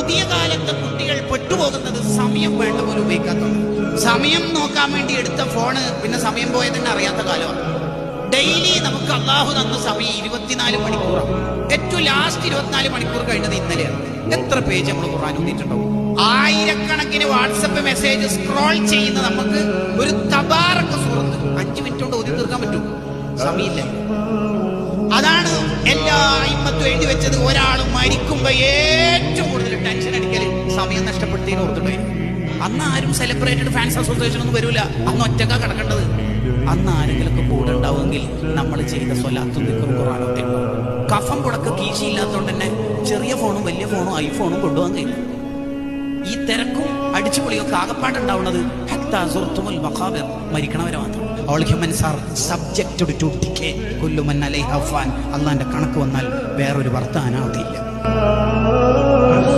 പുതിയ കാലത്തെ കുട്ടികൾ പെട്ടുപോകുന്നത് സമയം വേണ്ട പോലെ ഉപയോഗിക്കാത്തതാണ്. സമയം നോക്കാൻ വേണ്ടി എടുത്ത ഫോണ് പിന്നെ സമയം പോയതെന്നെ അറിയാത്ത കാലമാണ്. ഡെയിലി നമുക്ക് അള്ളാഹു തന്ന സമയം 24 മണിക്കൂറാണ്. ഏറ്റവും ലാസ്റ്റ് 24 മണിക്കൂർ കഴിഞ്ഞത് ഇന്നലെയാണ്. എത്ര പേജ് നമ്മൾ ഖുർആൻ ഓതിയിട്ടുണ്ടാവും? ആയിരക്കണക്കിന് വാട്സപ്പ് മെസ്സേജ് സ്ക്രോൾ ചെയ്യുന്ന നമുക്ക് ഒരു തബാറക സൂറത്ത് 5 മിനിറ്റ് കൊണ്ട് ഓതി തീർക്കാൻ പറ്റും? സമയമില്ല. അതാണ് എല്ലാ ഇമ്മത്തും എഴുതി വെച്ചത്. ഒരാൾ മരിക്കുമ്പോ ഏറ്റവും കൂടുതൽ ടെൻഷൻ അടിക്കല് സമയം നഷ്ടപ്പെടുത്തിയതിന് ഓർത്തിട്ടായിരുന്നു. അന്ന് ആരും സെലിബ്രേറ്റഡ് ഫാൻസ് അസോസിയേഷൻ ഒന്നും വരൂല. അന്ന് ഒറ്റക്കാ കിടക്കേണ്ടത്. അന്ന് ആരെങ്കിലൊക്കെ കൂടെ ഉണ്ടാവുമെങ്കിൽ നമ്മൾ ചെയ്ത സ്വലാത്തും ദിക്റും ഖുർആനൊക്കെ ഉണ്ടാവും. കഫം പുടക്ക് കീശയില്ലാത്തതുകൊണ്ട് തന്നെ ചെറിയ ഫോണും വലിയ ഫോണും ഐഫോണും കൊണ്ടുപോകാൻ കഴിയും. ഈ തിരക്കും അടിച്ചുപൊളിയൊക്കെ ആകപ്പാടുണ്ടാവുന്നത് മരിക്കണവരെ മാത്രം. All humans are subjected to decay കുല്ലു മൻ അലൈഹ ഫാൻ. അള്ളാന്റെ കണക്ക് വന്നാൽ വേറൊരു വർത്താനാവതില്ല.